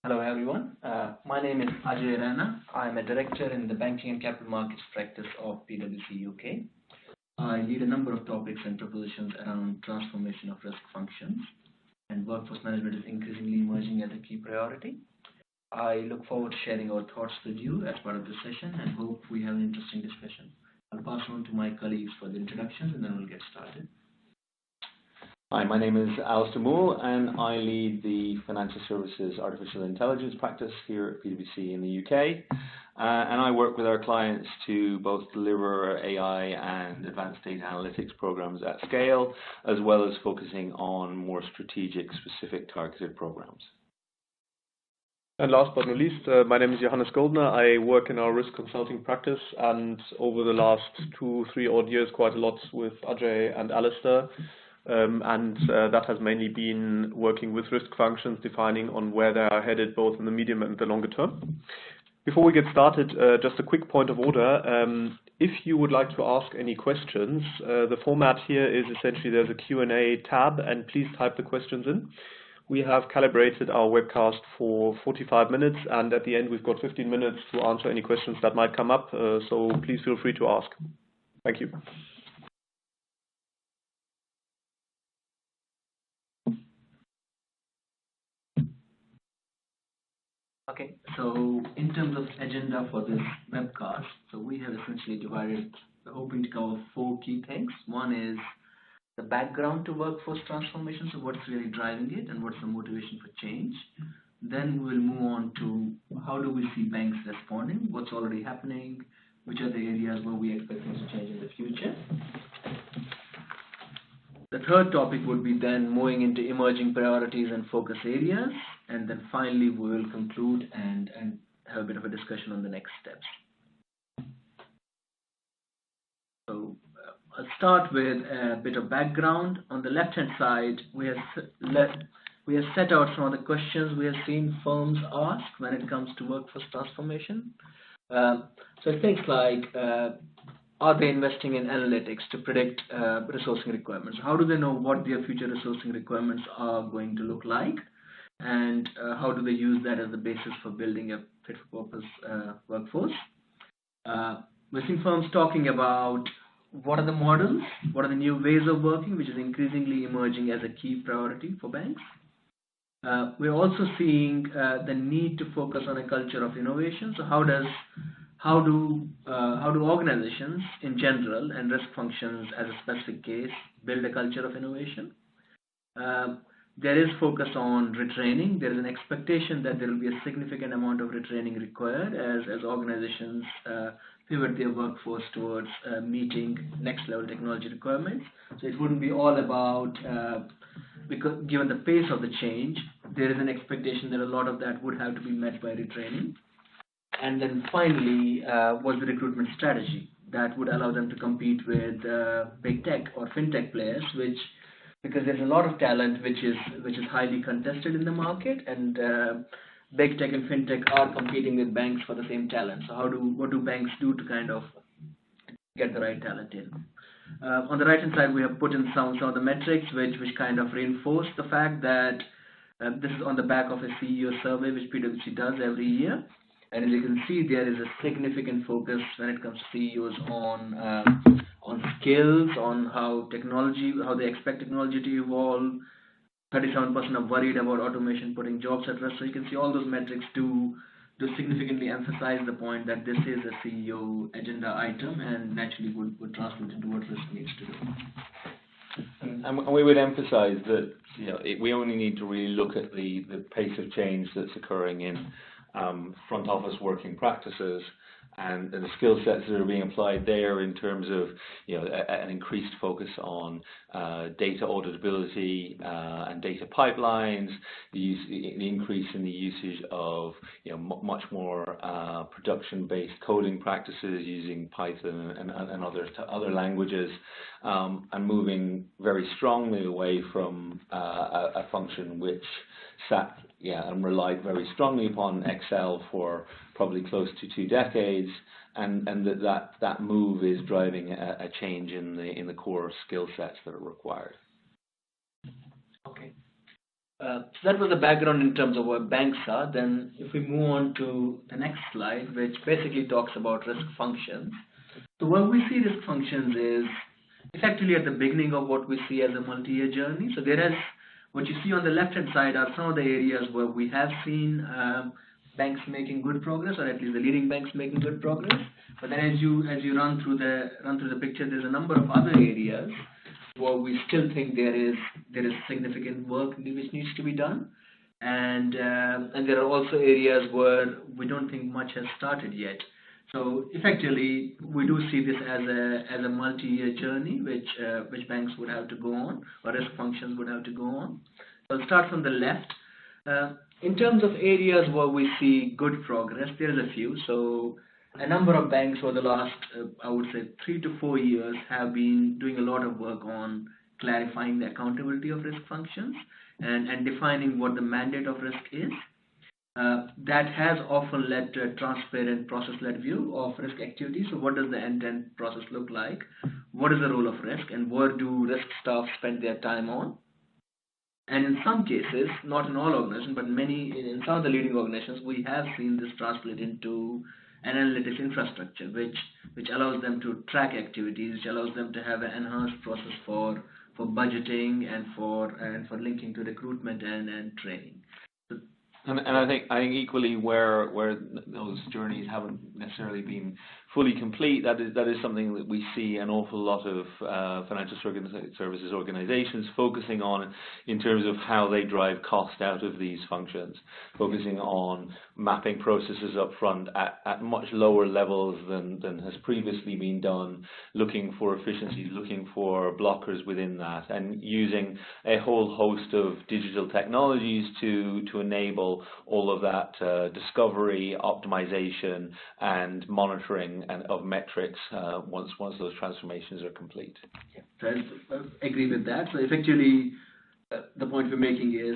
Hello everyone. My name is Ajay Raina. I am a director in the Banking and Capital Markets practice of PwC UK. I lead a number of topics and propositions around transformation of risk functions, and workforce management is increasingly emerging as a key priority. I look forward to sharing our thoughts with you as part of this session and hope we have an interesting discussion. I'll pass on to my colleagues for the introductions and then we'll get started. Hi, my name is Alastair Moull and I lead the Financial Services Artificial Intelligence practice here at PwC in the UK. And I work with our clients to both deliver AI and advanced data analytics programs at scale, as well as focusing on more strategic, specific targeted programs. And last but not least, my name is Johannes Goldner. I work in our risk consulting practice, and over the last 2-3 odd years, quite a lot with Ajay and Alastair. That has mainly been working with risk functions, defining on where they are headed both in the medium and the longer term. Before we get started, just a quick point of order. If you would like to ask any questions, the format here is essentially there's a Q&A tab, and please type the questions in. We have calibrated our webcast for 45 minutes, and at the end we've got 15 minutes to answer any questions that might come up, so please feel free to ask. Thank you. Okay, so in terms of agenda for this webcast, so we have essentially divided, we're hoping to cover 4 key things. One is the background to workforce transformation, so what's really driving it and what's the motivation for change. Then we'll move on to how do we see banks responding, what's already happening, which are the areas where we expect things to change in the future. The third topic would be then moving into emerging priorities and focus areas, and then finally we will conclude and have a bit of a discussion on the next steps. So I'll start with a bit of background. On the left-hand side, we have set out some of the questions we have seen firms ask when it comes to workforce transformation. So things like, are they investing in analytics to predict resourcing requirements? How do they know what their future resourcing requirements are going to look like? And how do they use that as the basis for building a fit-for-purpose workforce? We've seen firms talking about what are the models, what are the new ways of working, which is increasingly emerging as a key priority for banks. We're also seeing the need to focus on a culture of innovation. So how do organizations in general and risk functions as a specific case build a culture of innovation? There is focus on retraining. There is an expectation that there will be a significant amount of retraining required as organizations pivot their workforce towards meeting next level technology requirements. So it wouldn't be all about, because given the pace of the change, there is an expectation that a lot of that would have to be met by retraining. And then finally was the recruitment strategy that would allow them to compete with big tech or fintech players, because there's a lot of talent which is highly contested in the market, and big tech and fintech are competing with banks for the same talent. So what do banks do to kind of get the right talent in? On the right hand side, we have put in some of the metrics which kind of reinforce the fact that this is on the back of a CEO survey which PwC does every year. And as you can see, there is a significant focus when it comes to CEOs on skills, on how they expect technology to evolve. 37% are worried about automation putting jobs at risk. So you can see all those metrics do significantly emphasize the point that this is a CEO agenda item and naturally would translate into what risk needs to do. And we would emphasize that we only need to really look at the pace of change that's occurring in front office working practices and the skill sets that are being applied there in terms of an increased focus on data auditability and data pipelines, the increase in the usage of much more production-based coding practices using Python and other languages, and moving very strongly away from a function which sat and relied very strongly upon Excel for probably close to 2 decades, and that move is driving a change in the core skill sets that are required. Okay. So that was the background in terms of what banks are. Then if we move on to the next slide, which basically talks about risk functions. So where we see risk functions is effectively at the beginning of what we see as a multi-year journey. So there is, what you see on the left-hand side are some of the areas where we have seen banks making good progress, or at least the leading banks making good progress. But then as you run through the picture, there's a number of other areas where we still think there is significant work which needs to be done, and there are also areas where we don't think much has started yet. So effectively, we do see this as a multi-year journey which banks would have to go on, or risk functions would have to go on. So I'll start from the left. In terms of areas where we see good progress, there's a few. So a number of banks over the last, I would say, 3 to 4 years have been doing a lot of work on clarifying the accountability of risk functions and defining what the mandate of risk is. That has often led to a transparent process-led view of risk activity. So what does the end-to-end process look like? What is the role of risk, and where do risk staff spend their time on? And in some cases, not in all organizations, but in some of the leading organizations, we have seen this translate into an analytics infrastructure, which allows them to track activities, which allows them to have an enhanced process for budgeting and for linking to recruitment and training. And I think equally where those journeys haven't necessarily been fully complete, that is something that we see an awful lot of financial services organizations focusing on in terms of how they drive cost out of these functions, focusing on mapping processes up front at much lower levels than has previously been done, looking for efficiencies, looking for blockers within that, and using a whole host of digital technologies to enable all of that discovery, optimization, and monitoring of metrics once those transformations are complete. Yeah, so I agree with that. So effectively, the point we're making is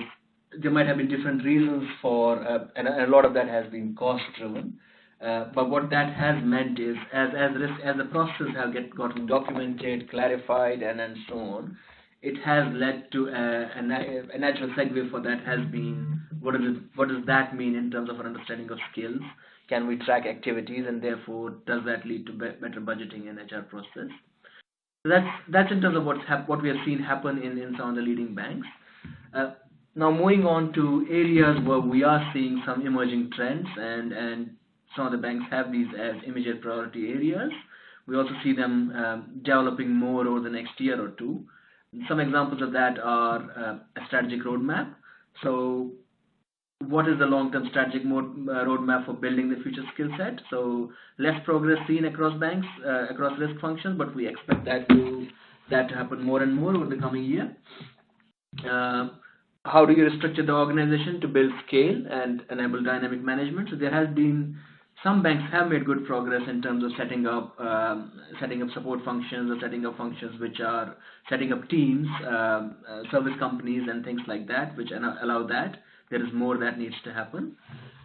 there might have been different reasons for, and a lot of that has been cost-driven. But what that has meant is, as the processes have gotten documented, clarified, and so on, it has led to a natural segue for that has been what does that mean in terms of our understanding of skills? Can we track activities, and therefore does that lead to better budgeting and HR process? So that's in terms of what we have seen happen in some of the leading banks. Now moving on to areas where we are seeing some emerging trends, and some of the banks have these as immediate priority areas. We also see them developing more over the next year or two. Some examples of that are a strategic roadmap. So what is the long-term strategic roadmap for building the future skill set? So less progress seen across banks, across risk functions, but we expect that to happen more and more over the coming year. How do you restructure the organization to build scale and enable dynamic management? So there has been some banks have made good progress in terms of setting up support functions, or setting up functions which are setting up teams, service companies, and things like that, which allow that. There is more that needs to happen.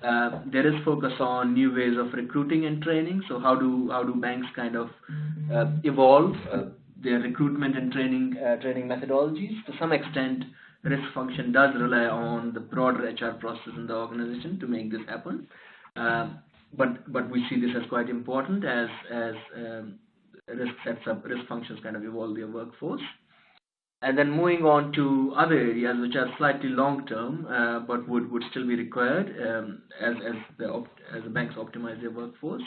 There is focus on new ways of recruiting and training. So how do banks kind of evolve their recruitment and training methodologies? To some extent, risk function does rely on the broader HR process in the organization to make this happen. But we see this as quite important as risk functions kind of evolve their workforce. And then moving on to other areas which are slightly long term, but would still be required as the banks optimize their workforce,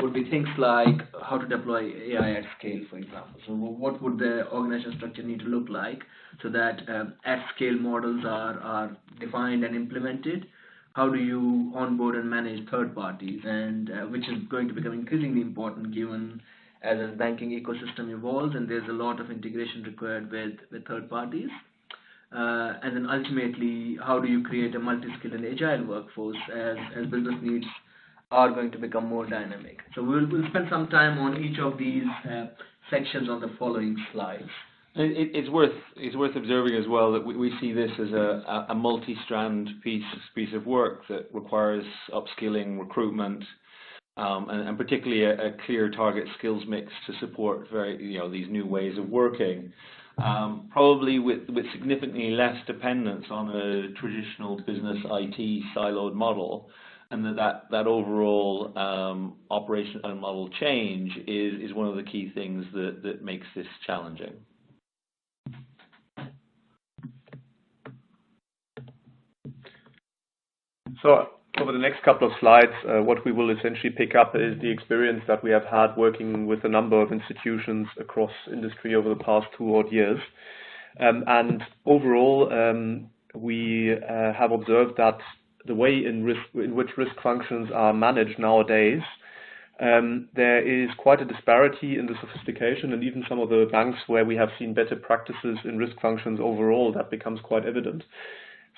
would be things like how to deploy AI at scale, for example. So what would the organization structure need to look like so that at scale models are defined and implemented? How do you onboard and manage third parties, and which is going to become increasingly important given as the banking ecosystem evolves and there's a lot of integration required with third parties. And then ultimately, how do you create a multi-skilled and agile workforce as business needs are going to become more dynamic? So we'll spend some time on each of these sections on the following slides. It's worth observing as well that we see this as a multi-strand piece of work that requires upskilling, recruitment, and particularly a clear target skills mix to support these new ways of working. probably with significantly less dependence on a traditional business IT siloed model, and that overall operational model change is one of the key things that makes this challenging. So over the next couple of slides, what we will essentially pick up is the experience that we have had working with a number of institutions across industry over the past 2 odd years. And overall, we have observed that the way in which risk functions are managed nowadays, there is quite a disparity in the sophistication, and even some of the banks where we have seen better practices in risk functions overall, that becomes quite evident.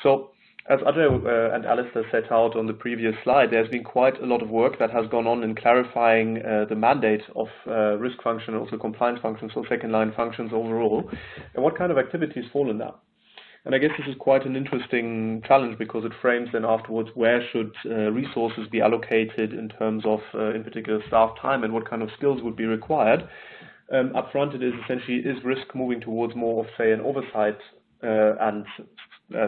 So as Ajay and Alastair set out on the previous slide, there's been quite a lot of work that has gone on in clarifying the mandate of risk function and also compliance functions, so second line functions overall, and what kind of activities fall in that. And I guess this is quite an interesting challenge because it frames then afterwards where should resources be allocated in terms of, in particular, staff time and what kind of skills would be required. Up front, it is essentially, is risk moving towards more of, say, an oversight and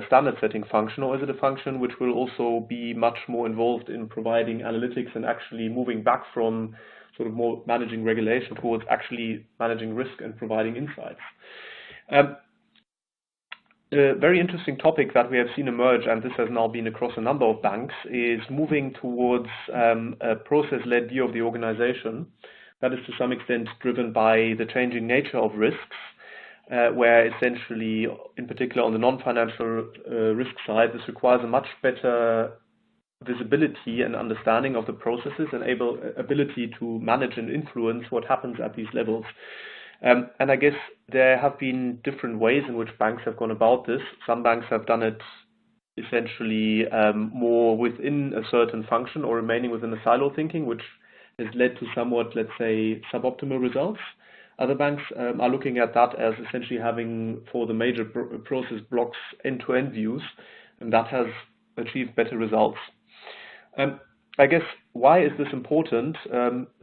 standard setting function, or is it a function which will also be much more involved in providing analytics and actually moving back from sort of more managing regulation towards actually managing risk and providing insights? A very interesting topic that we have seen emerge, and this has now been across a number of banks, is moving towards a process-led view of the organization that is to some extent driven by the changing nature of risks, where essentially, in particular on the non-financial risk side, this requires a much better visibility and understanding of the processes and ability to manage and influence what happens at these levels. And I guess there have been different ways in which banks have gone about this. Some banks have done it essentially more within a certain function or remaining within a silo thinking, which has led to somewhat, let's say, suboptimal results. Other banks are looking at that as essentially having, for the major process blocks, end-to-end views, and that has achieved better results. I guess, why is this important?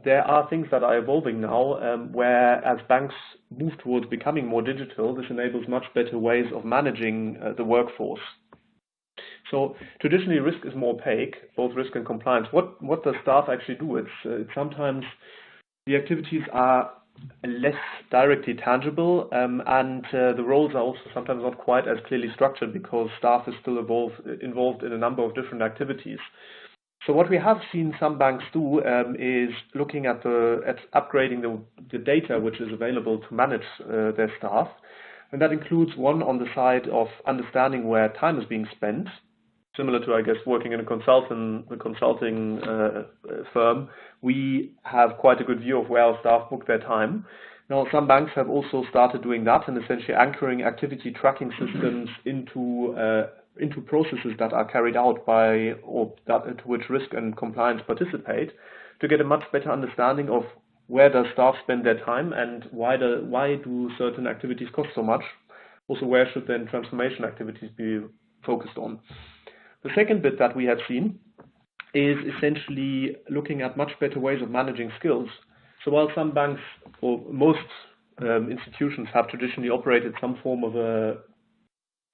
There are things that are evolving now, where as banks move towards becoming more digital, this enables much better ways of managing the workforce. So traditionally, risk is more opaque, both risk and compliance. What does staff actually do? It's sometimes the activities are less directly tangible, and the roles are also sometimes not quite as clearly structured because staff is still involved in a number of different activities. So what we have seen some banks do is looking at upgrading the data which is available to manage their staff, and that includes one on the side of understanding where time is being spent, similar to, I guess, working in a consulting firm. We have quite a good view of where our staff book their time. Now, some banks have also started doing that and essentially anchoring activity tracking systems into processes that are carried out by, or that to which risk and compliance participate, to get a much better understanding of where does staff spend their time and why do certain activities cost so much. Also, where should then transformation activities be focused on. The second bit that we have seen is essentially looking at much better ways of managing skills. So while some banks, or most institutions, have traditionally operated some form of a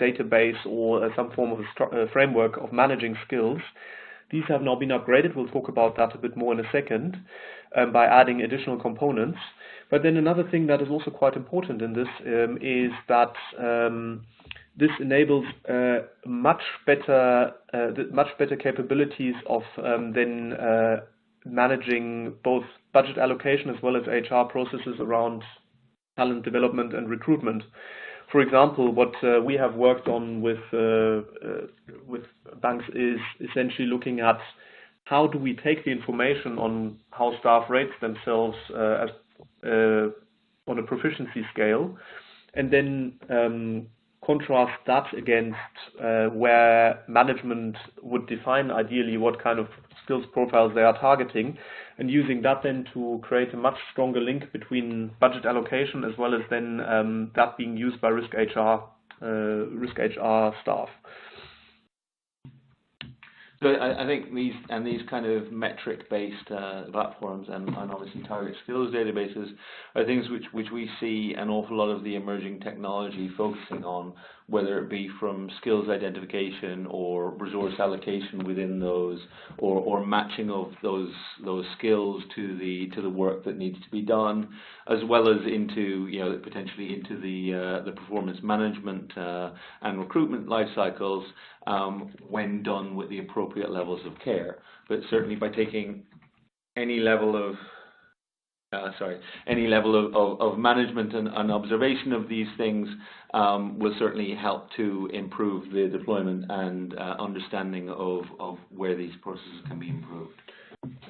database or some form of a framework of managing skills, these have now been upgraded. We'll talk about that a bit more in a second, by adding additional components. But then another thing that is also quite important in this is that this enables much better capabilities of then managing both budget allocation as well as HR processes around talent development and recruitment. For example, what we have worked on with banks is essentially looking at how do we take the information on how staff rates themselves on a proficiency scale, and then contrast that against where management would define ideally what kind of skills profiles they are targeting, and using that then to create a much stronger link between budget allocation as well as then that being used by risk HR staff. So I think these kind of metric-based platforms and obviously target skills databases are things which we see an awful lot of the emerging technology focusing on, whether it be from skills identification or resource allocation within those, or matching of those skills to the work that needs to be done, as well as into potentially into the performance management and recruitment life cycles when done with the appropriate levels of care. But certainly by taking any level of management and observation of these things will certainly help to improve the deployment and understanding of where these processes can be improved.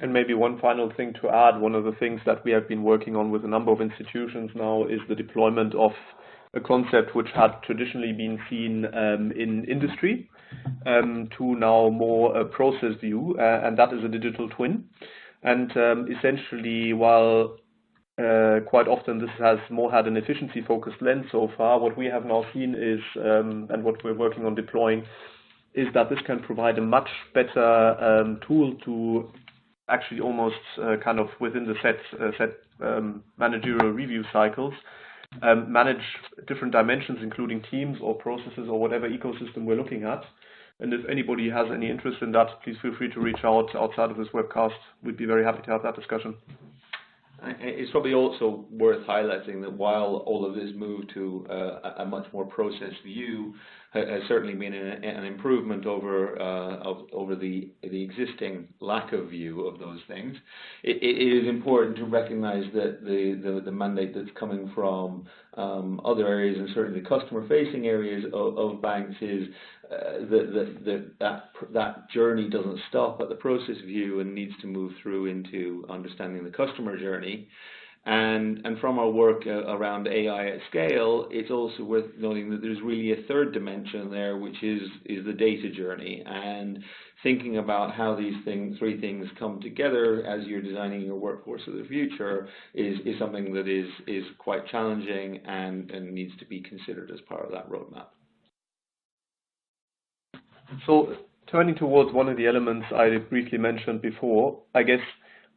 And maybe one final thing to add, one of the things that we have been working on with a number of institutions now is the deployment of a concept which had traditionally been seen in industry to now more a process view, and that is a digital twin. And essentially, while quite often this has more had an efficiency-focused lens so far, what we have now seen is, and what we're working on deploying, is that this can provide a much better tool to actually almost kind of within the set managerial review cycles, manage different dimensions, including teams or processes or whatever ecosystem we're looking at. And if anybody has any interest in that, please feel free to reach out outside of this webcast. We'd be very happy to have that discussion. It's probably also worth highlighting that while all of this move to a much more process view has certainly been an improvement over the existing lack of view of those things, it is important to recognise that the mandate that's coming from other areas, and certainly the customer-facing areas of banks, is that journey doesn't stop at the process view and needs to move through into understanding the customer journey. And from our work around AI at scale, it's also worth noting that there's really a third dimension there, which is the data journey, and thinking about how these three things come together as you're designing your workforce of the future is something that is quite challenging and needs to be considered as part of that roadmap. So turning towards one of the elements I briefly mentioned before, I guess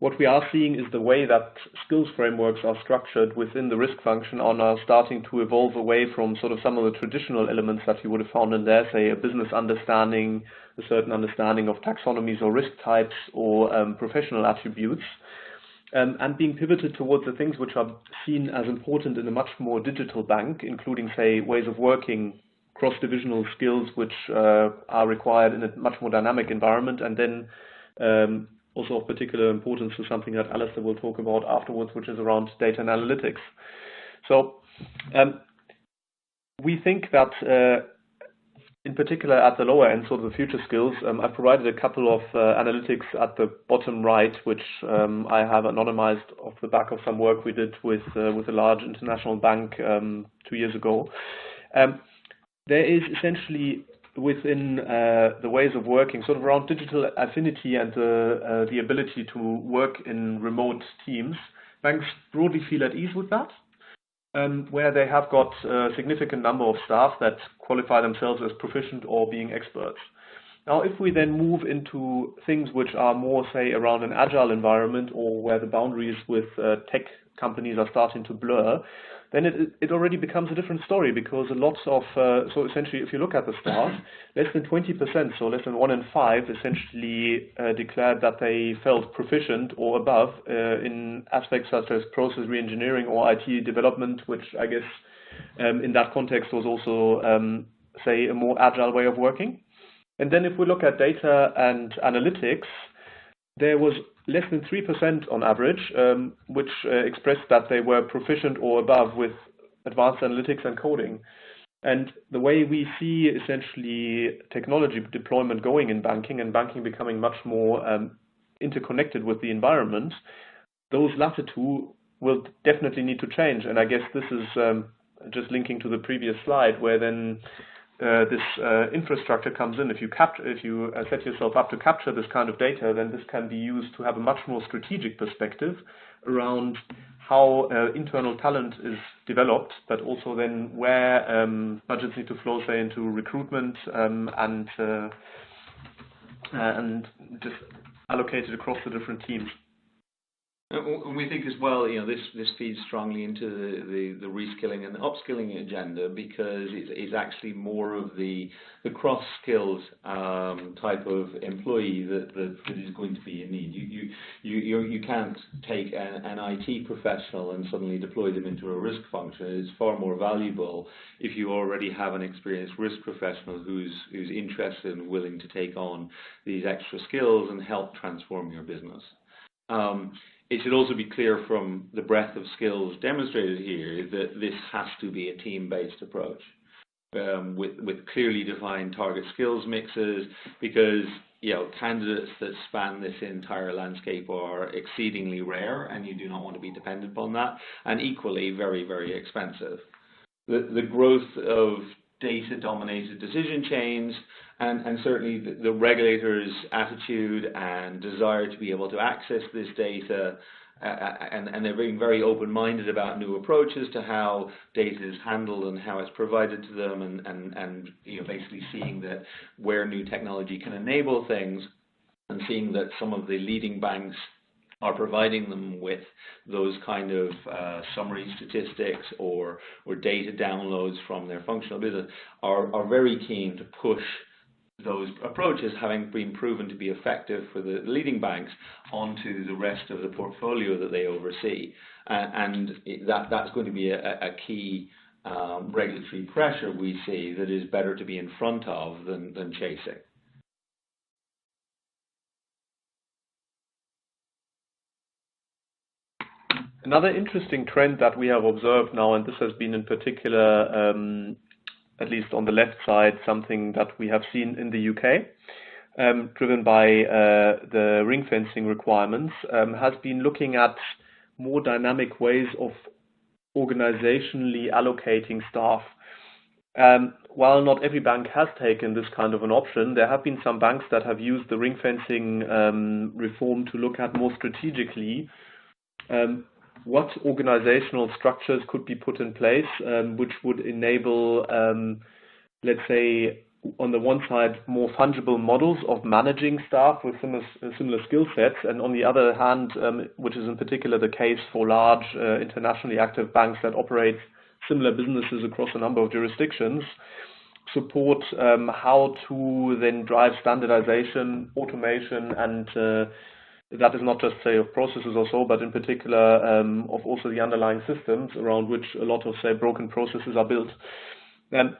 what we are seeing is the way that skills frameworks are structured within the risk function are now starting to evolve away from sort of some of the traditional elements that you would have found in there, say a business understanding, a certain understanding of taxonomies or risk types or professional attributes, and being pivoted towards the things which are seen as important in a much more digital bank, including, say, ways of working, cross-divisional skills which are required in a much more dynamic environment, and then also of particular importance to something that Alastair will talk about afterwards, which is around data and analytics. So we think that in particular at the lower end, sort of the future skills, I've provided a couple of analytics at the bottom right, which I have anonymized off the back of some work we did with a large international bank 2 years ago. There is essentially within the ways of working, sort of around digital affinity and the ability to work in remote teams, banks broadly feel at ease with that, where they have got a significant number of staff that qualify themselves as proficient or being experts. Now, if we then move into things which are more, say, around an agile environment or where the boundaries with tech companies are starting to blur, then it already becomes a different story, because a lot of, so essentially if you look at the staff, less than 20%, so less than 1 in 5, essentially declared that they felt proficient or above in aspects such as process reengineering or IT development, which I guess in that context was also, say, a more agile way of working. And then if we look at data and analytics, there was less than 3% on average, which expressed that they were proficient or above with advanced analytics and coding. And the way we see essentially technology deployment going in banking, and banking becoming much more interconnected with the environment, those latter two will definitely need to change. And I guess this is just linking to the previous slide, where then this infrastructure comes in. If you set yourself up to capture this kind of data, then this can be used to have a much more strategic perspective around how internal talent is developed, but also then where budgets need to flow, say, into recruitment and and just allocated across the different teams. And we think as well, this feeds strongly into the reskilling and upskilling agenda, because it's actually more of the cross skills type of employee that is going to be in need. You can't take an IT professional and suddenly deploy them into a risk function. It's far more valuable if you already have an experienced risk professional who's interested and willing to take on these extra skills and help transform your business. It should also be clear from the breadth of skills demonstrated here that this has to be a team-based approach with clearly defined target skills mixes, because candidates that span this entire landscape are exceedingly rare, and you do not want to be dependent upon that, and equally very, very expensive. The growth of data-dominated decision chains and certainly the regulators' attitude and desire to be able to access this data, and they're being very open-minded about new approaches to how data is handled and how it's provided to them, and basically seeing that where new technology can enable things, and seeing that some of the leading banks are providing them with those kind of summary statistics or data downloads from their functional business, are very keen to push those approaches, having been proven to be effective for the leading banks, onto the rest of the portfolio that they oversee. And that's going to be a key regulatory pressure we see that is better to be in front of than chasing. Another interesting trend that we have observed now, and this has been in particular, at least on the left side, something that we have seen in the UK, driven by the ring fencing requirements, has been looking at more dynamic ways of organizationally allocating staff. While not every bank has taken this kind of an option, there have been some banks that have used the ring fencing reform to look at more strategically what organizational structures could be put in place, which would enable, let's say, on the one side, more fungible models of managing staff with similar skill sets, and on the other hand, which is in particular the case for large internationally active banks that operate similar businesses across a number of jurisdictions, support how to then drive standardization, automation, and that is not just, say, of processes or so, but in particular of also the underlying systems around which a lot of, say, broken processes are built. And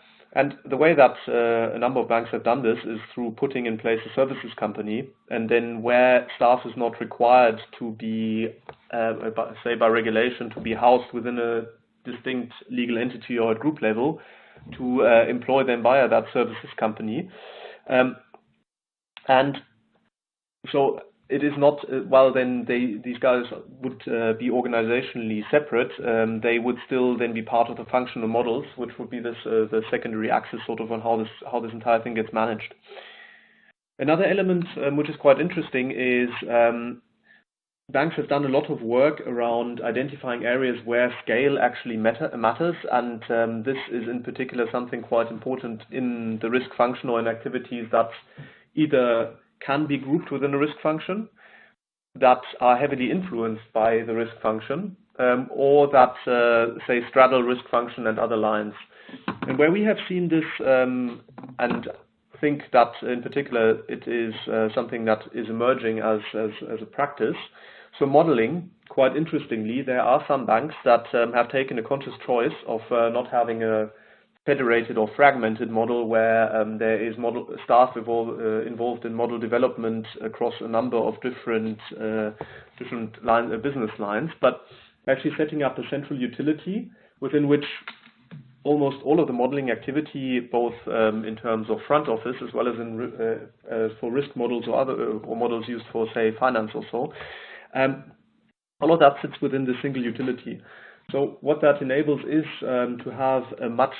the way that a number of banks have done this is through putting in place a services company, and then where staff is not required to be, say, by regulation, to be housed within a distinct legal entity or at group level, to employ them via that services company. And so it is not, while then these guys would be organizationally separate, they would still then be part of the functional models, which would be this the secondary axis sort of on how this entire thing gets managed. Another element which is quite interesting is banks have done a lot of work around identifying areas where scale actually matters, and this is in particular something quite important in the risk function or in activities that either can be grouped within a risk function, that are heavily influenced by the risk function, or that, say, straddle risk function and other lines. And where we have seen this, and think that in particular it is something that is emerging as a practice, so modeling, quite interestingly, there are some banks that have taken a conscious choice of not having a federated or fragmented model where there is staff involved in model development across a number of different business lines, but actually setting up a central utility within which almost all of the modeling activity, both in terms of front office as well as for risk models or other models used for, say, finance or so, all of that sits within the single utility. So what that enables is to have a much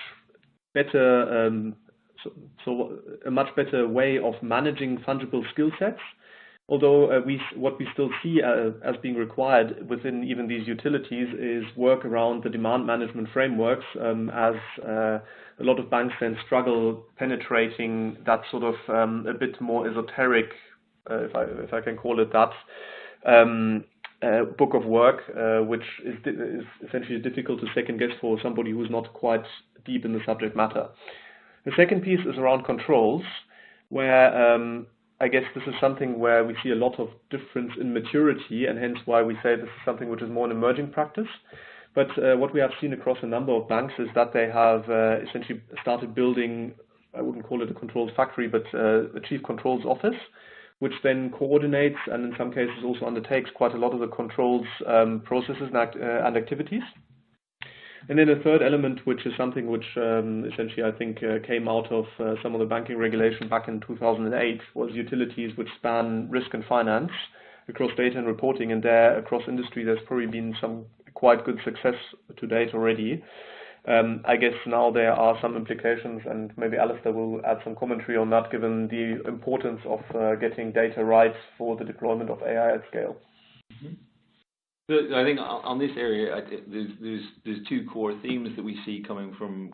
better way of managing fungible skill sets, Although what we still see as being required within even these utilities is work around the demand management frameworks, as a lot of banks then struggle penetrating that sort of a bit more esoteric, if I can call it that, book of work, which is essentially difficult to second guess for somebody who's not quite deep in the subject matter. The second piece is around controls, where I guess this is something where we see a lot of difference in maturity, and hence why we say this is something which is more an emerging practice. But what we have seen across a number of banks is that they have essentially started building, I wouldn't call it a controls factory, but a chief controls office, which then coordinates and in some cases also undertakes quite a lot of the controls processes and activities. And then a third element, which is something which essentially I think came out of some of the banking regulation back in 2008, was utilities which span risk and finance across data and reporting, and there across industry there's probably been some quite good success to date already. I guess now there are some implications, and maybe Alastair will add some commentary on that, given the importance of getting data right for the deployment of AI at scale. Mm-hmm. I think on this area, there's two core themes that we see coming from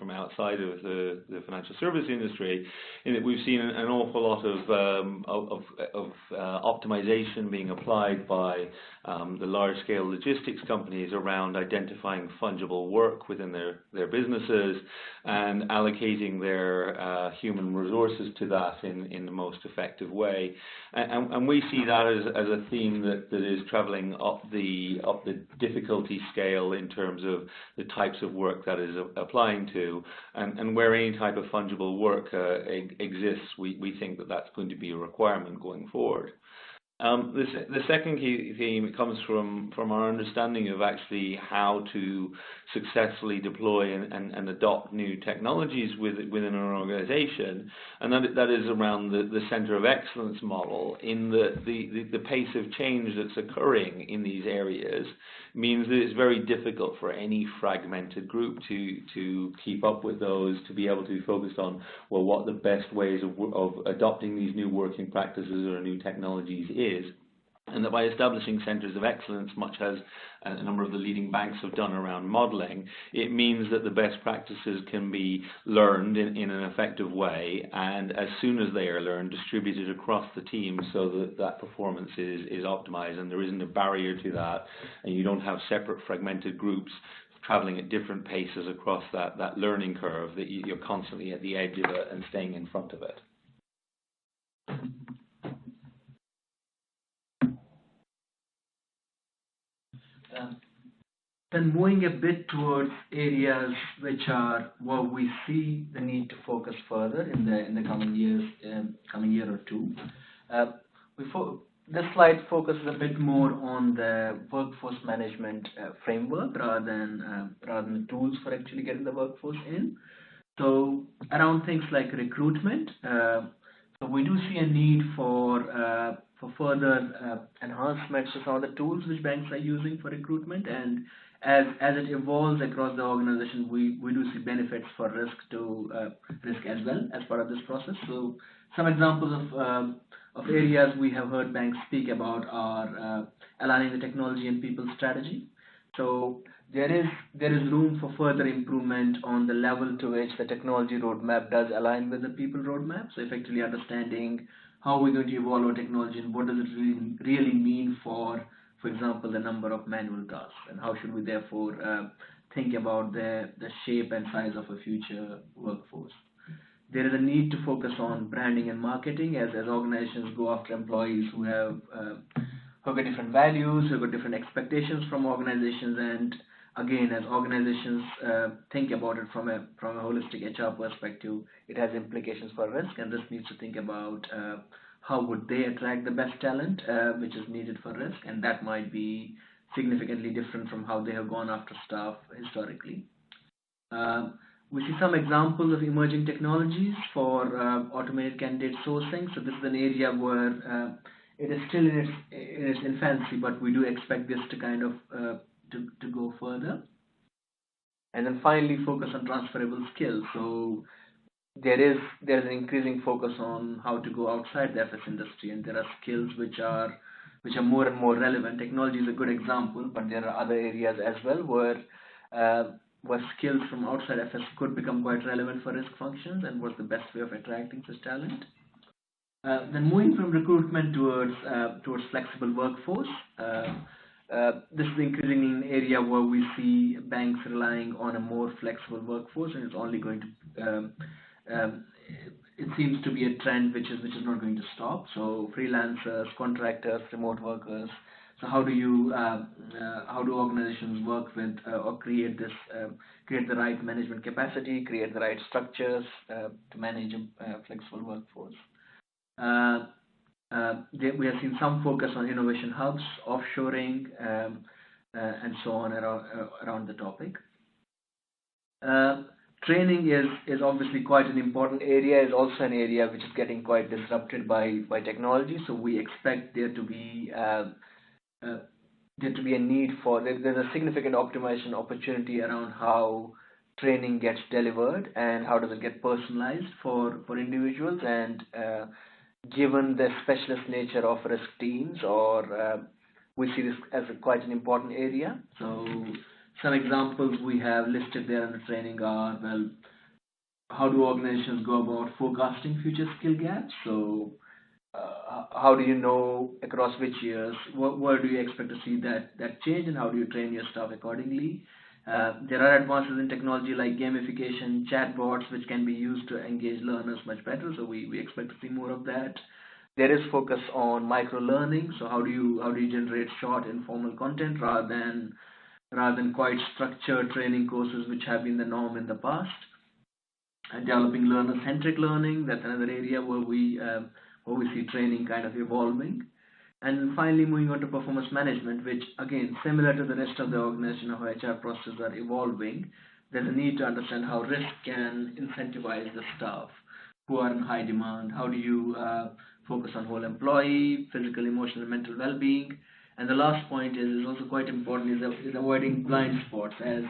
outside of the financial service industry, in that we've seen an awful lot of optimization being applied by the large-scale logistics companies around identifying fungible work within their businesses and allocating their human resources to that in the most effective way. And we see that as a theme that is traveling up the difficulty scale in terms of the types of work that is applying to, and where any type of fungible work exists, we think that that's going to be a requirement going forward. The second key theme comes from our understanding of actually how to successfully deploy and adopt new technologies within an organization, and that is around the center of excellence model. In the pace of change that's occurring in these areas means that it's very difficult for any fragmented group to keep up with those, to be able to be focused on, well, what the best ways of adopting these new working practices or new technologies is. And that by establishing centers of excellence, much as a number of the leading banks have done around modeling, it means that the best practices can be learned in an effective way, and as soon as they are learned, distributed across the team so that performance is optimized, and there isn't a barrier to that, and you don't have separate fragmented groups traveling at different paces across that learning curve, that you're constantly at the edge of it and staying in front of it. Then moving a bit towards areas which are where we see the need to focus further in the coming years, coming year or two. This slide focuses a bit more on the workforce management framework rather than the tools for actually getting the workforce in. So around things like recruitment, so we do see a need for further enhancements to some of the tools which banks are using for recruitment, and as it evolves across the organization, we do see benefits for risk as well as part of this process. So some examples of areas we have heard banks speak about are aligning the technology and people strategy. So there is room for further improvement on the level to which the technology roadmap does align with the people roadmap. So effectively understanding how we're going to evolve our technology and what does it really mean for example, the number of manual tasks, and how should we therefore think about the shape and size of a future workforce. There is a need to focus on branding and marketing as organizations go after employees who have got different values, who have got different expectations from organizations, and again, as organizations think about it from a holistic HR perspective, it has implications for risk, and risk needs to think about how would they attract the best talent which is needed for risk, and that might be significantly different from how they have gone after staff historically. We see some examples of emerging technologies for automated candidate sourcing. So this is an area where it is still in its infancy, but we do expect this to kind of to go further. And then finally, focus on transferable skills. So there is an increasing focus on how to go outside the FS industry, and there are skills which are more and more relevant. Technology is a good example, but there are other areas as well where skills from outside FS could become quite relevant for risk functions, and what's the best way of attracting such talent. Then moving from recruitment towards flexible workforce, this is increasingly an area where we see banks relying on a more flexible workforce, and it's only going to it seems to be a trend which is not going to stop. So freelancers, contractors, remote workers. So how do organizations work with or create the right management capacity, create the right structures to manage a flexible workforce? We have seen some focus on innovation hubs, offshoring, and so on around the topic. Training is obviously quite an important area. Is also an area which is getting quite disrupted by technology. So we expect there to be a need for there's a significant optimization opportunity around how training gets delivered and how does it get personalized for individuals, and given the specialist nature of risk teams, we see this as quite an important area. So some examples we have listed there under training are, well, how do organizations go about forecasting future skill gaps? So how do you know across which years, where do you expect to see that change, and how do you train your staff accordingly? There are advances in technology like gamification, chatbots, which can be used to engage learners much better. So we expect to see more of that. There is focus on micro learning. So how do you generate short informal content rather than quite structured training courses, which have been the norm in the past? And developing learner-centric learning. That's another area where we see training kind of evolving. And finally, moving on to performance management, which again, similar to the rest of the organization, how HR processes are evolving, there's a need to understand how risk can incentivize the staff who are in high demand. How do you focus on whole employee, physical, emotional, and mental well-being? And the last point is also quite important, is avoiding blind spots as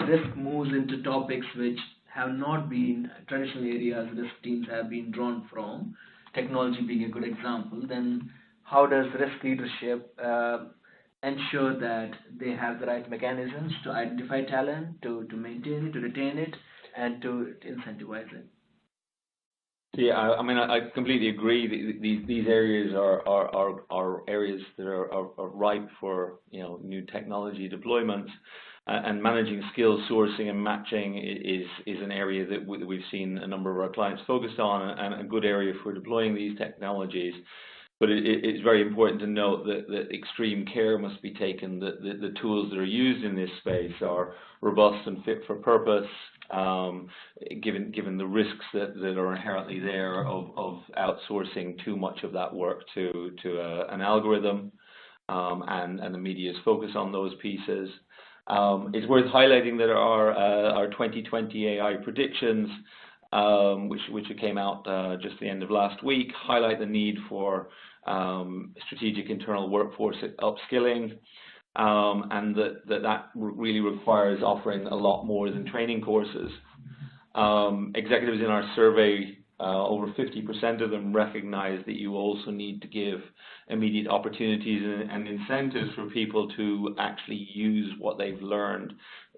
risk moves into topics which have not been traditional areas risk teams have been drawn from, technology being a good example. Then how does risk leadership ensure that they have the right mechanisms to identify talent, to maintain it, to retain it, and to incentivize it? Yeah, I mean, I completely agree. These areas are areas that are ripe for new technology deployments, and managing skills sourcing and matching is an area that we've seen a number of our clients focused on, and a good area for deploying these technologies. But it's very important to note that extreme care must be taken, that the tools that are used in this space are robust and fit for purpose, given the risks that are inherently there of outsourcing too much of that work to an algorithm, and the media's focus on those pieces. It's worth highlighting that our 2020 AI predictions, which came out just the end of last week, highlight the need for strategic internal workforce upskilling, and that really requires offering a lot more than training courses. Executives in our survey, over 50% of them recognize that you also need to give immediate opportunities and incentives for people to actually use what they've learned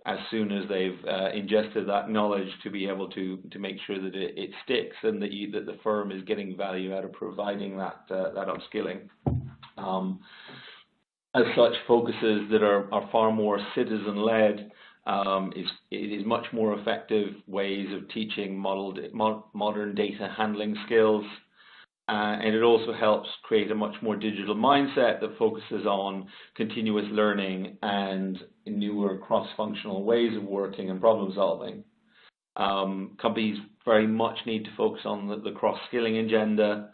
as soon as they've ingested that knowledge, to be able to make sure that it sticks, and that the firm is getting value out of providing that upskilling. As such, focuses that are far more citizen-led is much more effective ways of teaching modern data handling skills. And it also helps create a much more digital mindset that focuses on continuous learning and newer cross-functional ways of working and problem solving. Companies very much need to focus on the cross-skilling agenda,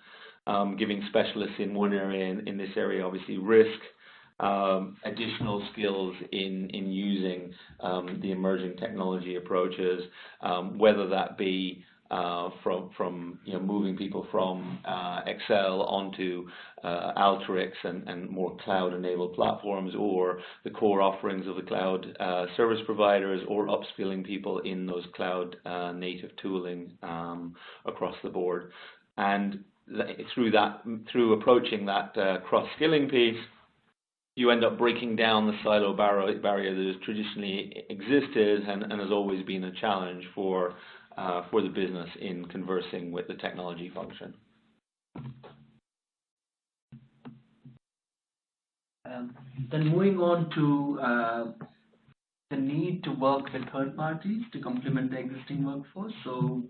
giving specialists in one area, in this area obviously risk, additional skills in using the emerging technology approaches, whether that be from moving people from Excel onto Alteryx and more cloud-enabled platforms, or the core offerings of the cloud service providers, or upskilling people in those cloud native tooling across the board. And through approaching that cross-skilling piece, you end up breaking down the silo barrier that has traditionally existed and has always been a challenge for the business in conversing with the technology function. Then moving on to the need to work with third parties to complement the existing workforce. So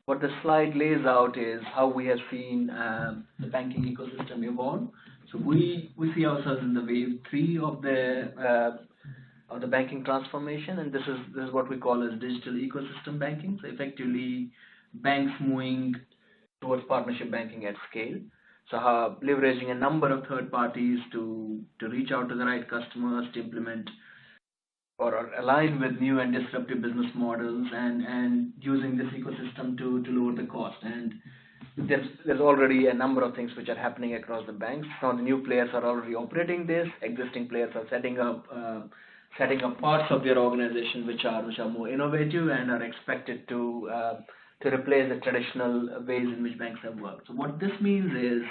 what the slide lays out is how we have seen the banking ecosystem evolve. So we see ourselves in the wave 3 of the banking transformation, and this is what we call as digital ecosystem banking. So effectively, banks moving towards partnership banking at scale. So leveraging a number of third parties to reach out to the right customers, to implement or align with new and disruptive business models, and using this ecosystem to lower the cost. And there's already a number of things which are happening across the banks. Now the new players are already operating this. Existing players are setting up parts of their organization which are more innovative and are expected to replace the traditional ways in which banks have worked. So what this means is,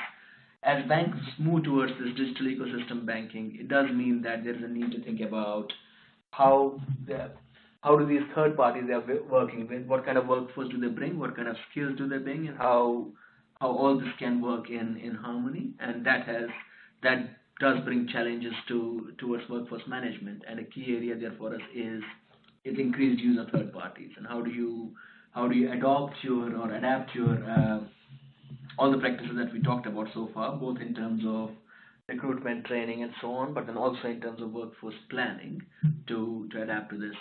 as banks move towards this digital ecosystem banking, it does mean that there is a need to think about how do these third parties they are working with, what kind of workforce do they bring, what kind of skills do they bring, and how all this can work in harmony. And that does bring challenges towards workforce management. And a key area there for us is increased use of third parties. And how do you adapt your all the practices that we talked about so far, both in terms of recruitment, training, and so on, but then also in terms of workforce planning to adapt to this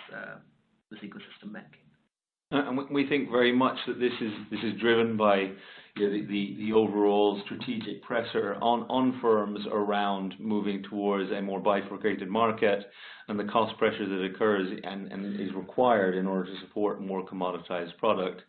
ecosystem banking. And we think very much that this is driven by the overall strategic pressure on firms around moving towards a more bifurcated market, and the cost pressure that occurs and is required in order to support a more commoditized product.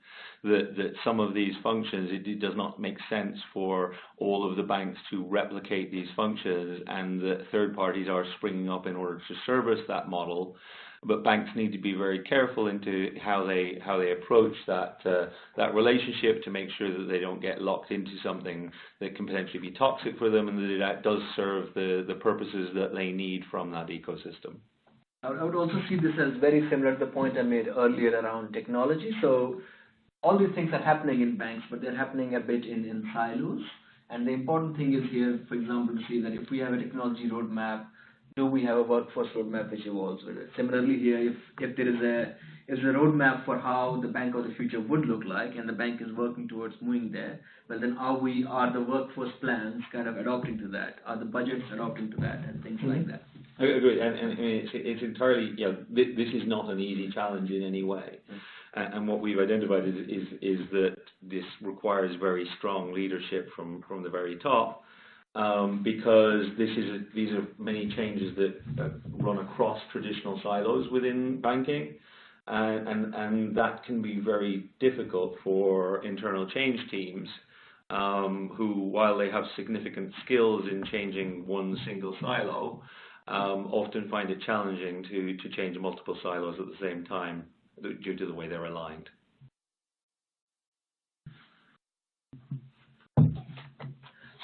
That some of these functions, it does not make sense for all of the banks to replicate these functions, and that third parties are springing up in order to service that model. But banks need to be very careful into how they approach that relationship to make sure that they don't get locked into something that can potentially be toxic for them, and that does serve the purposes that they need from that ecosystem. I would also see this as very similar to the point I made earlier around technology. So all these things are happening in banks, but they're happening a bit in silos. And the important thing is here, for example, to see that if we have a technology roadmap, do we have a workforce roadmap which evolves with it? Similarly here, if there is a roadmap for how the bank of the future would look like, and the bank is working towards moving there, well then are the workforce plans kind of adopting to that? Are the budgets adopting to that, and things like that? I agree, and it's entirely, this is not an easy challenge in any way. And what we've identified is that this requires very strong leadership from the very top, because these are many changes that run across traditional silos within banking, and that can be very difficult for internal change teams, who, while they have significant skills in changing one single silo, often find it challenging to change multiple silos at the same time due to the way they're aligned.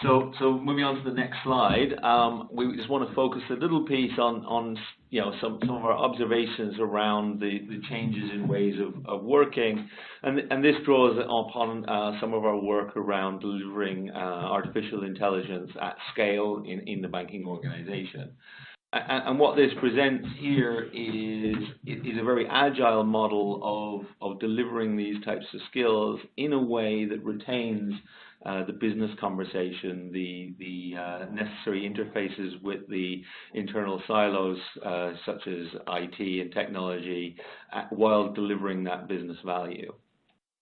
So moving on to the next slide, we just want to focus a little piece on some of our observations around the changes in ways of working, and this draws upon some of our work around delivering artificial intelligence at scale in the banking organization. And what this presents here is a very agile model of delivering these types of skills in a way that retains the business conversation, the necessary interfaces with the internal silos such as IT and technology, while delivering that business value.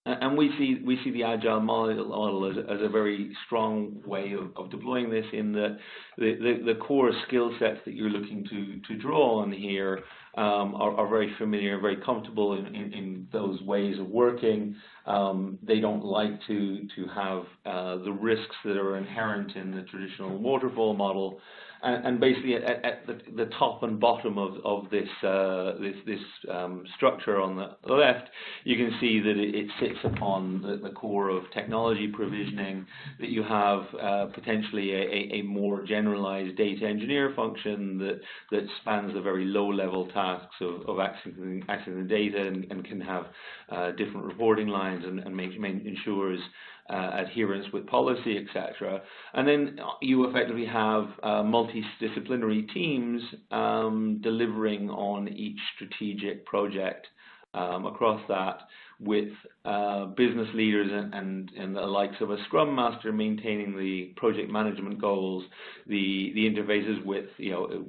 And we see the agile model as a very strong way of deploying this, in that the core skill sets that you're looking to draw on here are very familiar, very comfortable in those ways of working. They don't like to have the risks that are inherent in the traditional waterfall model. And basically, at the top and bottom of this structure on the left, you can see that it sits upon the core of technology provisioning. That you have potentially a more generalized data engineer function that spans the very low-level tasks of accessing the data and can have different reporting lines and ensures adherence with policy, etc. And then you effectively have multidisciplinary teams delivering on each strategic project across that, with business leaders and the likes of a Scrum Master maintaining the project management goals, the interfaces with a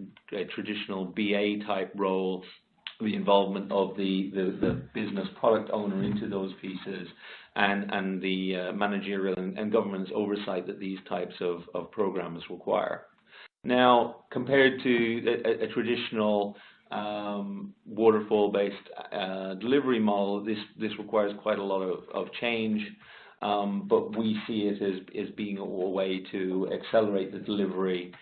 traditional BA type role, the involvement of the business product owner into those pieces, and the managerial and governance oversight that these types of programs require. Now, compared to a traditional waterfall-based delivery model, this requires quite a lot of change, but we see it as being a way to accelerate the delivery,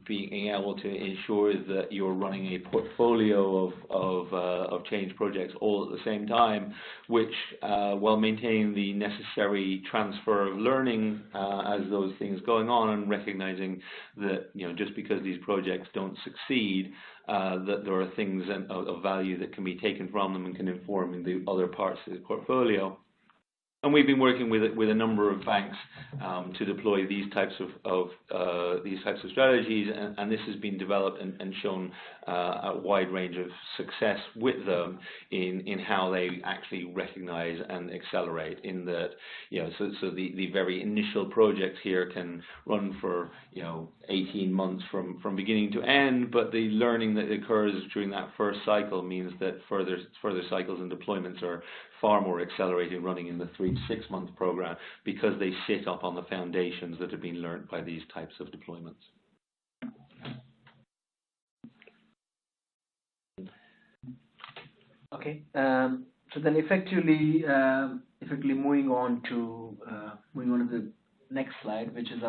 being able to ensure that you're running a portfolio of change projects all at the same time, which, while maintaining the necessary transfer of learning as those things going on, and recognizing that just because these projects don't succeed, that there are things of value that can be taken from them and can inform the other parts of the portfolio. And we've been working with a number of banks to deploy these types of strategies, and this has been developed and shown a wide range of success with them in how they actually recognize and accelerate. In that, so the very initial projects here can run for 18 months from beginning to end, but the learning that occurs during that first cycle means that further cycles and deployments are far more accelerated, running in the 3 to 6 month program, because they sit up on the foundations that have been learned by these types of deployments. Okay, so then effectively moving on to the next slide, which is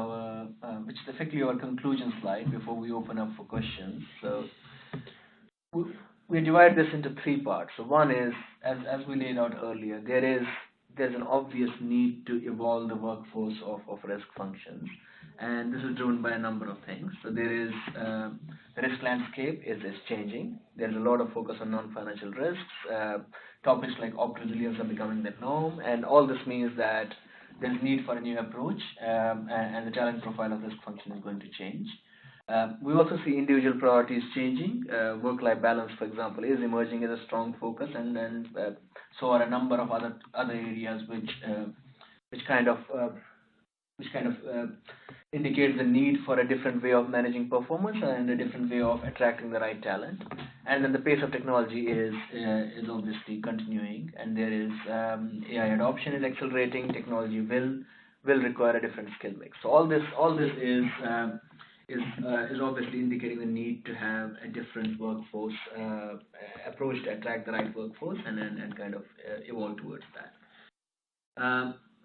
effectively our conclusion slide before we open up for questions. So we divide this into 3 parts. So one is, as we laid out earlier, there's an obvious need to evolve the workforce of risk functions, and this is driven by a number of things. So there is the risk landscape is changing. There's a lot of focus on non-financial risks. Topics like opt resilience are becoming the norm, and all this means that there's need for a new approach, and the talent profile of risk function is going to change. We also see individual priorities changing. Work-life balance, for example, is emerging as a strong focus, and so are a number of other areas which kind of indicate the need for a different way of managing performance and a different way of attracting the right talent. And then the pace of technology is obviously continuing, and there is AI adoption is accelerating. Technology will require a different skill mix. So all this is obviously indicating the need to have a different workforce approach to attract the right workforce and kind of evolve towards that.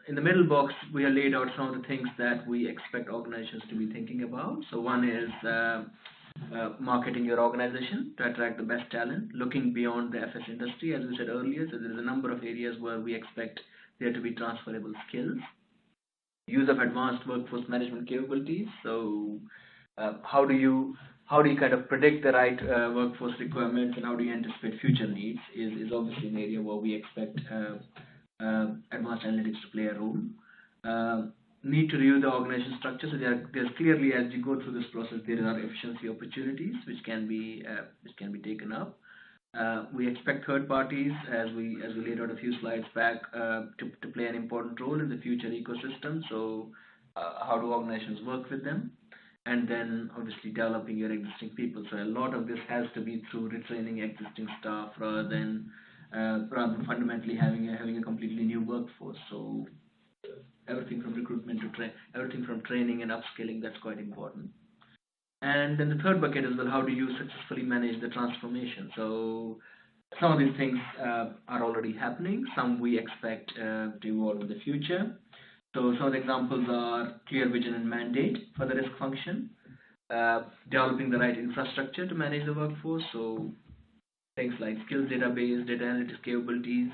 In the middle box, we have laid out some of the things that we expect organizations to be thinking about. So one is marketing your organization to attract the best talent, looking beyond the FS industry, as we said earlier. So there is a number of areas where we expect there to be transferable skills. Use of advanced workforce management capabilities. So how do you kind of predict the right workforce requirements, and how do you anticipate future needs is obviously an area where we expect advanced analytics to play a role. Need to review the organization structure. So there's clearly, as you go through this process, there are efficiency opportunities which can be taken up. We expect third parties, as we laid out a few slides back, to play an important role in the future ecosystem. So how do organizations work with them? And then obviously developing your existing people. So a lot of this has to be through retraining existing staff rather than fundamentally having a completely new workforce. So everything from recruitment to everything from training and upskilling, that's quite important. And then the third bucket is, well, how do you successfully manage the transformation? So Some of these things are already happening. Some we expect to evolve in the future. So some of the examples are clear vision and mandate for the risk function, developing the right infrastructure to manage the workforce. So things like skills database, data analytics capabilities,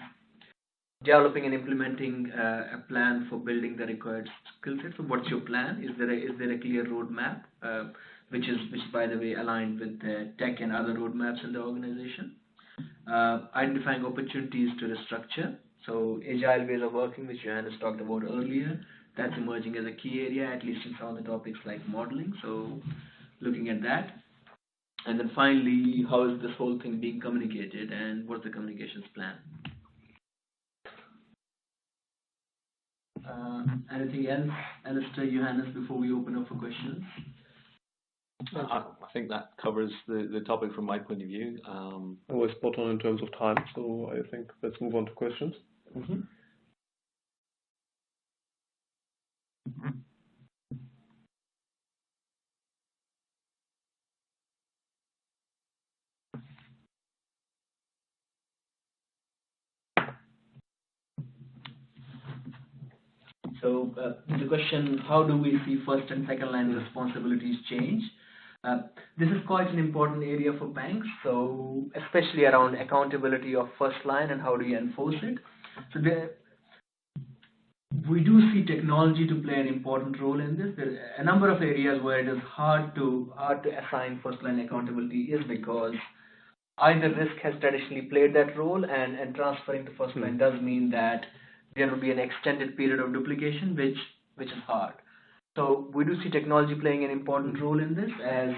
developing and implementing a plan for building the required skill set. So what's your plan? Is there a clear roadmap, which by the way aligned with the tech and other roadmaps in the organization? Identifying opportunities to restructure. So agile ways of working, which Johannes talked about earlier, that's emerging as a key area, at least in some of the topics like modeling. So looking at that. And then finally, how is this whole thing being communicated and what's the communications plan? Anything else, Alastair, Johannes, before we open up for questions? I think that covers the topic from my point of view. We're spot on in terms of time, so I think let's move on to questions. Mm-hmm. So the question, how do we see first and second line responsibilities change? This is quite an important area for banks, so especially around accountability of first line and how do you enforce it. So we do see technology to play an important role in this. There are a number of areas where it is hard to assign first line accountability is because either risk has traditionally played that role and transferring to first line does mean that there will be an extended period of duplication, which is hard. So we do see technology playing an important role in this as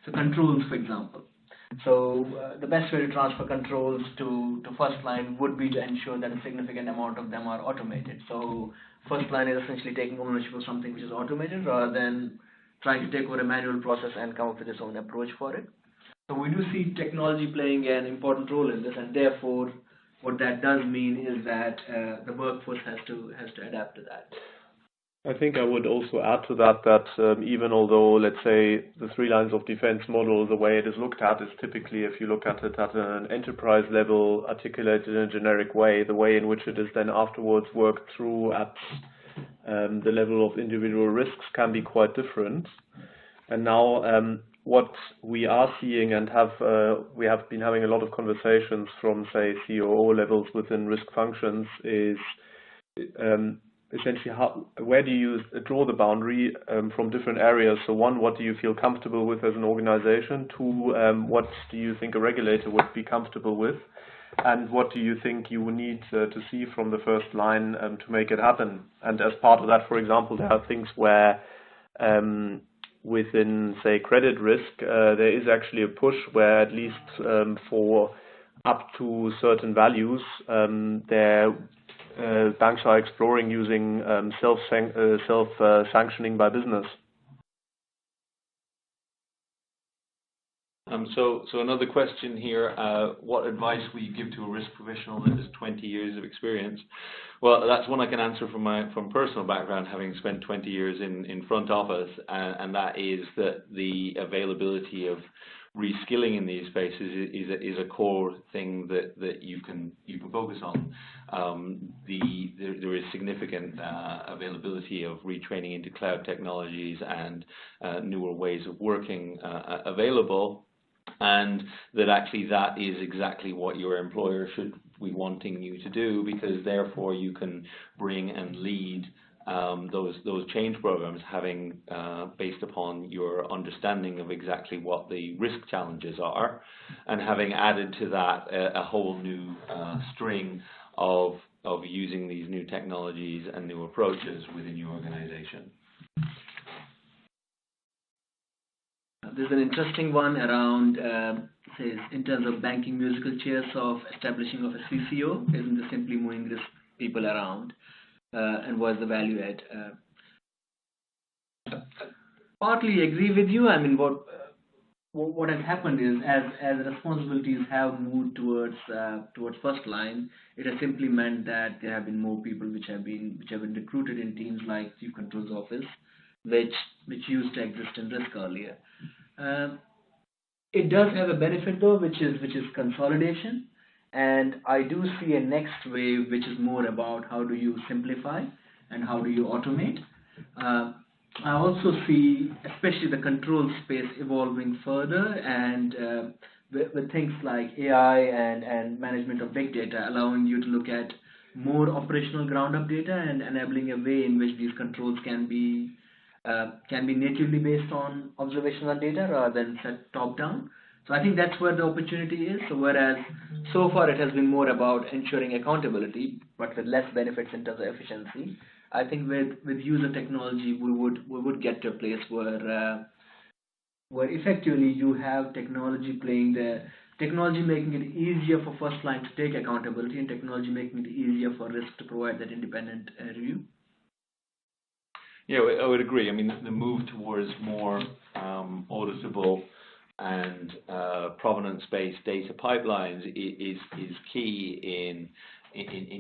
so controls, for example. So the best way to transfer controls to first line would be to ensure that a significant amount of them are automated. So first line is essentially taking ownership of something which is automated rather than trying to take over a manual process and come up with its own approach for it. So we do see technology playing an important role in this, and therefore what that does mean is that the workforce has to adapt to that. I think I would also add to that even although, let's say, the three lines of defense model, the way it is looked at is typically, if you look at it at an enterprise level, articulated in a generic way, the way in which it is then afterwards worked through at the level of individual risks can be quite different. And now what we are seeing and we have been having a lot of conversations from, say, COO levels within risk functions is essentially where do you draw the boundary from different areas? So one, what do you feel comfortable with as an organization? Two, what do you think a regulator would be comfortable with? And what do you think you would need to see from the first line to make it happen? And as part of that, for example, there are things where within, say, credit risk, there is actually a push where at least for up to certain values, banks are exploring using self-sanctioning by business. So another question here, what advice will you give to a risk professional that has 20 years of experience? Well, that's one I can answer from personal background, having spent 20 years in front office, and that is that the availability of reskilling in these spaces is a core thing that you can focus on. There is significant availability of retraining into cloud technologies and newer ways of working available, and that actually that is exactly what your employer should be wanting you to do, because therefore you can bring and lead those change programs, having based upon your understanding of exactly what the risk challenges are, and having added to that a whole new string of using these new technologies and new approaches within your organization. There's an interesting one around, says, in terms of banking musical chairs of establishing of a CCO, isn't it simply moving risk people around, and what's the value add? Partly agree with you. I mean, what has happened is as responsibilities have moved towards first line, it has simply meant that there have been more people which have been recruited in teams like Chief Controls Office, which used to exist in risk earlier. It does have a benefit though, which is consolidation. And I do see a next wave, which is more about how do you simplify and how do you automate. Uh, I also see, especially the control space, evolving further, and with things like AI and management of big data, allowing you to look at more operational ground-up data and enabling a way in which these controls can be natively based on observational data rather than set top-down. So I think that's where the opportunity is. So whereas so far it has been more about ensuring accountability, but with less benefits in terms of efficiency, I think with user technology we would get to a place where effectively you have technology making it easier for first line to take accountability, and technology making it easier for risk to provide that independent review. Yeah, I would agree. I mean, the move towards more auditable and provenance-based data pipelines is key in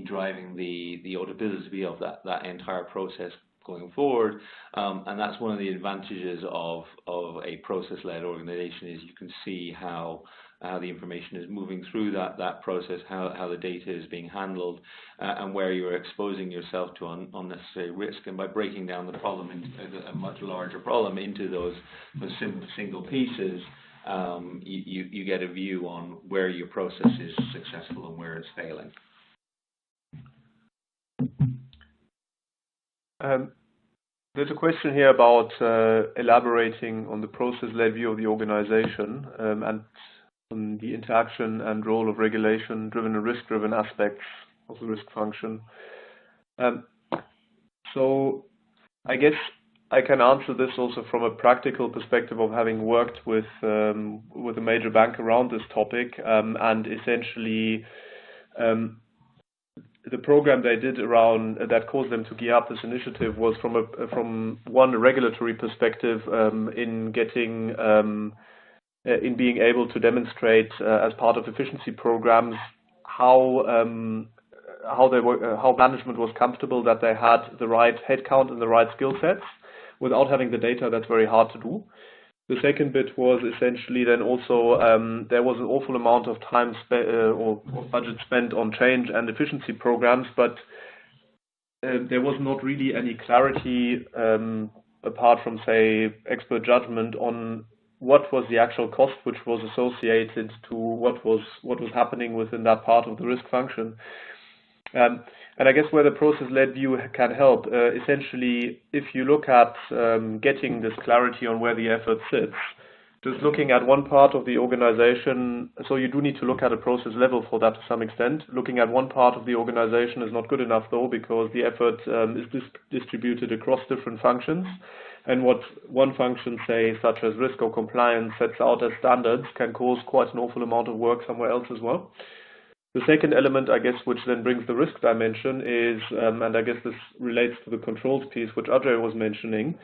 driving the auditability of that entire process going forward. And that's one of the advantages of a process-led organization, is you can see how the information is moving through that process, how the data is being handled, and where you're exposing yourself to unnecessary risk. And by breaking down the problem into a much larger problem into those single pieces, you get a view on where your process is successful and where it's failing. There's a question here about elaborating on the process-led view of the organization and on the interaction and role of regulation-driven and risk-driven aspects of the risk function. So I guess I can answer this also from a practical perspective of having worked with a major bank around this topic, and essentially the program they did around that caused them to gear up this initiative was from one regulatory perspective, in getting in being able to demonstrate as part of efficiency programs how management was comfortable that they had the right headcount and the right skill sets without having the data. That's very hard to do. The second bit was essentially then also there was an awful amount of time or budget spent on change and efficiency programs, but there was not really any clarity apart from, say, expert judgment on what was the actual cost which was associated to what was happening within that part of the risk function. And I guess where the process-led view can help, essentially, if you look at getting this clarity on where the effort sits, just looking at one part of the organization, so you do need to look at a process level for that to some extent. Looking at one part of the organization is not good enough, though, because the effort is distributed across different functions. And what one function, say, such as risk or compliance, sets out as standards can cause quite an awful amount of work somewhere else as well. The second element, I guess, which then brings the risk dimension is, and I guess this relates to the controls piece, which Ajay was mentioning,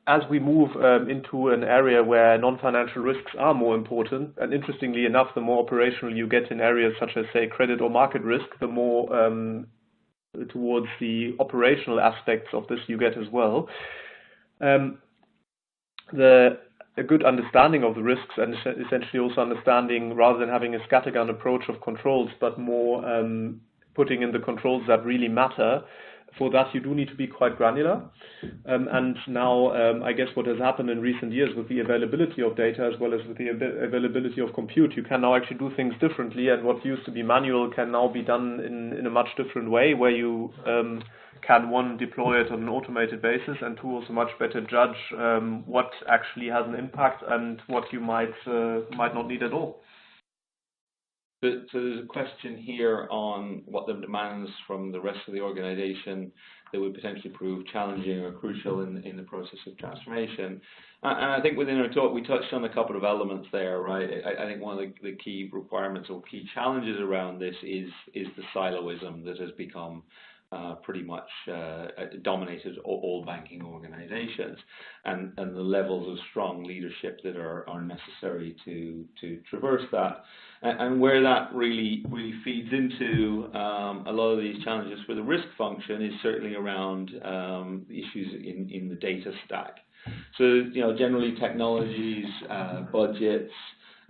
as we move into an area where non-financial risks are more important, and interestingly enough, the more operational you get in areas such as, say, credit or market risk, the more towards the operational aspects of this you get as well. A good understanding of the risks, and essentially also understanding, rather than having a scattergun approach of controls, but more putting in the controls that really matter. For that, you do need to be quite granular. And now, I guess what has happened in recent years with the availability of data as well as with the availability of compute, you can now actually do things differently, and what used to be manual can now be done in a much different way, where you can, one, deploy it on an automated basis, and two, also much better judge what actually has an impact and what you might not need at all. So there's a question here on what the demands from the rest of the organization that would potentially prove challenging or crucial in the process of transformation. And I think within our talk, we touched on a couple of elements there, right? I think one of the key requirements or key challenges around this is the siloism that has become pretty much dominated all banking organizations, and the levels of strong leadership that are necessary to traverse that. And where that really feeds into a lot of these challenges for the risk function is certainly around issues in the data stack. So, generally technologies, budgets,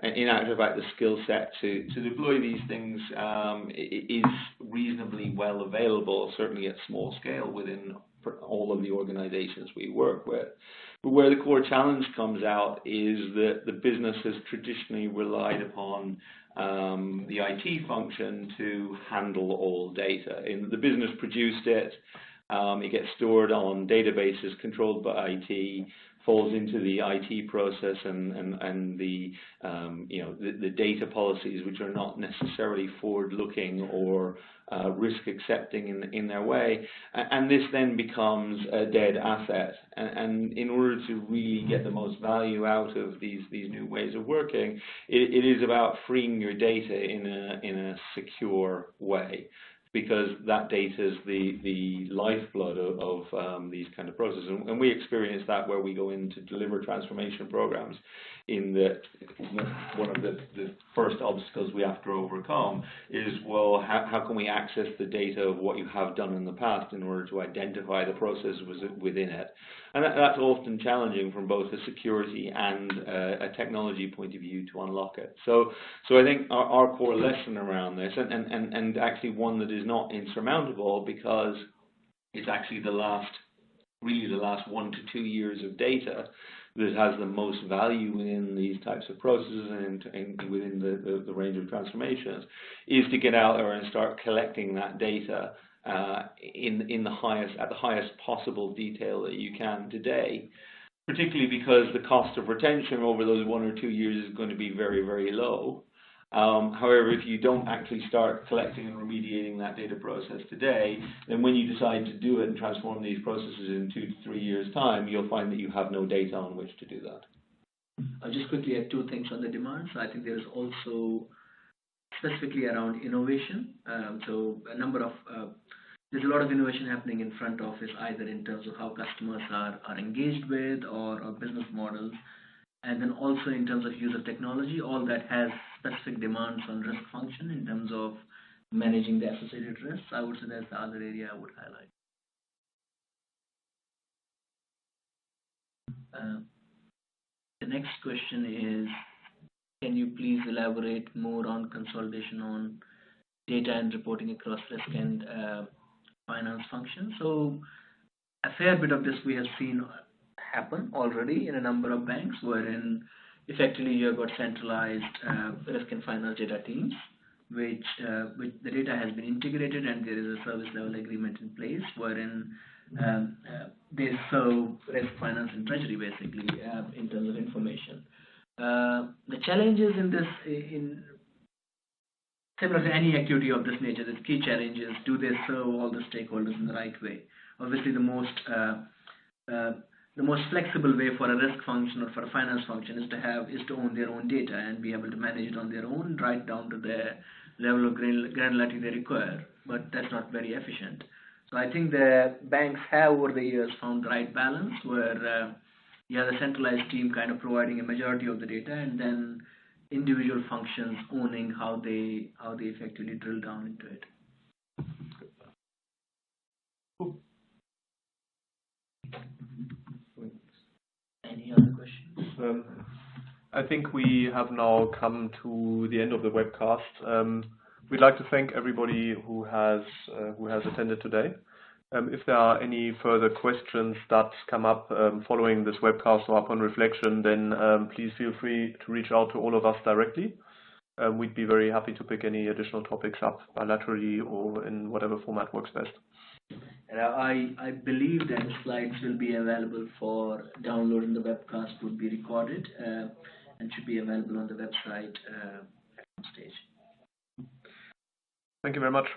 in actual fact, the skill set to deploy these things is reasonably well available, certainly at small scale within all of the organizations we work with. But where the core challenge comes out is that the business has traditionally relied upon the IT function to handle all data. And the business produced it, it gets stored on databases controlled by IT, falls into the IT process and the the data policies, which are not necessarily forward-looking or risk accepting in their way, and this then becomes a dead asset. And in order to really get the most value out of these new ways of working, it is about freeing your data in a secure way, because that data is the lifeblood of these kind of processes. And we experience that where we go in to deliver transformation programs, in that one of the first obstacles we have to overcome is, well, how can we access the data of what you have done in the past in order to identify the process within it? And that's often challenging from both a security and a technology point of view to unlock it. So I think our core lesson around this, and actually one that is not insurmountable, because it's actually the last 1 to 2 years of data that has the most value within these types of processes and within the range of transformations, is to get out there and start collecting that data at the highest possible detail that you can today, particularly because the cost of retention over those 1 or 2 years is going to be very, very low. However, if you don't actually start collecting and remediating that data process today, then when you decide to do it and transform these processes in 2 to 3 years' time, you'll find that you have no data on which to do that. I'll just quickly add 2 things on the demands. I think there's also specifically around innovation. There's a lot of innovation happening in front office, either in terms of how customers are engaged with or business models, and then also in terms of use of technology. All that has specific demands on risk function in terms of managing the associated risks. I would say that's the other area I would highlight. The next question is, can you please elaborate more on consolidation on data and reporting across risk and finance functions? So a fair bit of this we have seen happen already in a number of banks, wherein effectively you've got centralized risk and finance data teams, which the data has been integrated, and there is a service level agreement in place wherein they serve risk, finance, and treasury basically in terms of information. The challenges in this, similar to any activity of this nature, the key challenge is, do they serve all the stakeholders in the right way? Obviously, the most flexible way for a risk function or for a finance function is to own their own data and be able to manage it on their own, right down to the level of granularity they require. But that's not very efficient. So I think the banks have over the years found the right balance, where you have a centralized team kind of providing a majority of the data, and then individual functions owning how they effectively drill down into it. Any other questions? I think we have now come to the end of the webcast. We'd like to thank everybody who has attended today. If there are any further questions that come up following this webcast or upon reflection, then please feel free to reach out to all of us directly. We'd be very happy to pick any additional topics up bilaterally or in whatever format works best. And I believe that the slides will be available for download, and the webcast would be recorded and should be available on the website at some stage. Thank you very much.